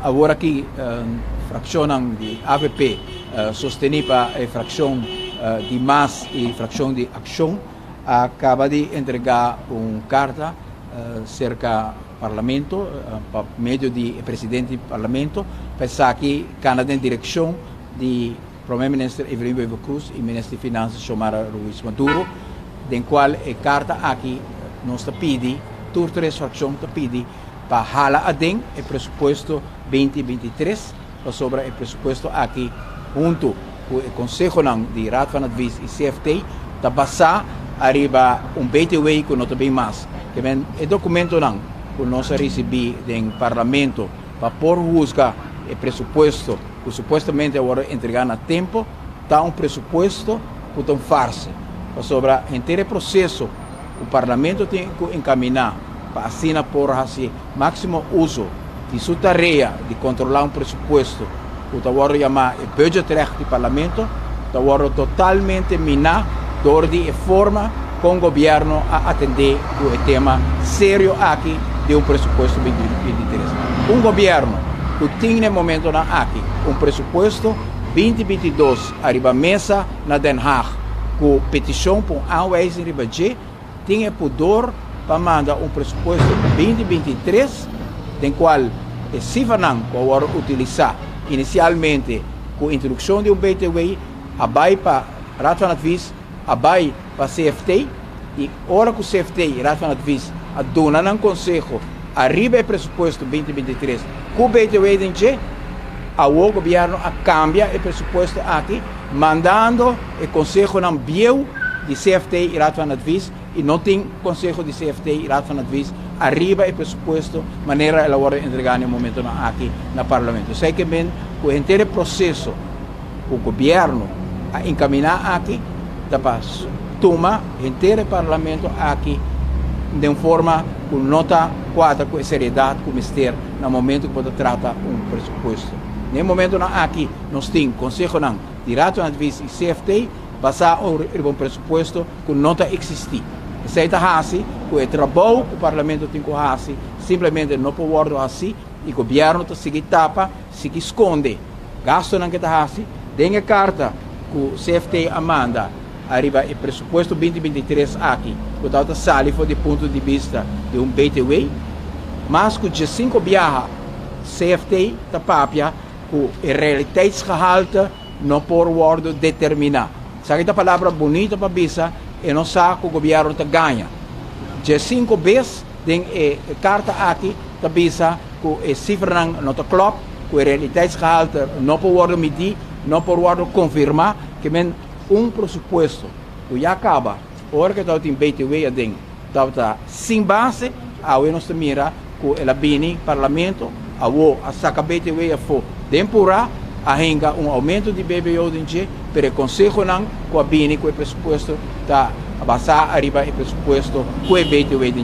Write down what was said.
agora aqui fração de AVP sosteniva a fração de MAS e fração de Ação acaba de entregar uma carta cerca Parlamento, por meio de presidente do Parlamento, pensar que Canadá em direção de Primeiro-Ministro Evelyn Wever Cruz e Ministro de Finanças Xiomara Ruiz Maduro, em qual a carta aqui nos pede, todas as frações pede para hala adem o pressuposto 2023, sobre o pressuposto aqui junto com o Conselho de Raad van Advies e CFT, para passar arriba BTW que não tem mais. Que vem o documento não que nós recebemos do Parlamento para pôr buscar o pressuposto que supostamente agora entregar a tempo, está pressuposto que está farsa. Sobre o inteiro processo, o Parlamento tem que encaminhar para assinar por esse máximo uso de sua tarefa de controlar pressuposto, que está agora chamar o budgetrecht do Parlamento, está agora totalmente minado de forma com o governo a atender o tema sério aqui de pressuposto 2023. Governo que tem no momento aqui pressuposto 2022 arriba mesa na Den Haag com petição para aanwijzing de budget, tem o poder para mandar pressuposto 2023, em qual o Sivanang pode utilizar inicialmente com a introdução de BTW, abai para Raad van Advies, abai para CFT, e hora que o CFT e Raad van Advies adunam no Conselho arriba o pressuposto 2023 com o BTW dentro, o governo cambia o pressuposto aqui, mandando o Conselho não viu de CFT e Raad van Advies, e não tem Conselho de CFT e Raad van Advies arriba o pressuposto, maneira ela vai entregar no momento aqui no Parlamento. Sei que bem, o inteiro processo, o governo a encaminhar aqui, para tomar o inteiro Parlamento aqui de forma com nota 4, com seriedade, com mistério, no momento que pode tratar pressuposto. No momento aqui, nós temos Conselho de Raad van Advies e CFT, passar um pressuposto com nota existir. Se está assim, o trabalho que o Parlamento tem que fazer, simplesmente não pode assim, e o governo está seguindo tapa, se esconde. Gasto não que está assim, tem a carta que o CFT manda, arriba o pressuposto 2023 aqui, portanto, sale do ponto de vista de BTW, mas que de 5 viaja, CFT está papia, que o realiteitsgehalte não pode determinar. Sabe a palavra bonita para bisa, e não sabe que o governo ganha. De 5 vezes, tem a carta aqui, está bisa, que a cifra não está clara, que o realiteitsgehalte não pode medir, não pode confirmar, que vem pressuposto que já acaba, a hora que está em BTW, está sem base, a nós mira que ela vem no Parlamento, a saca BTW for temporário, a renga aumento de BBO para o Conselho não, com a BINI, com o pressuposto, está a passar arriba o pressuposto com o BTW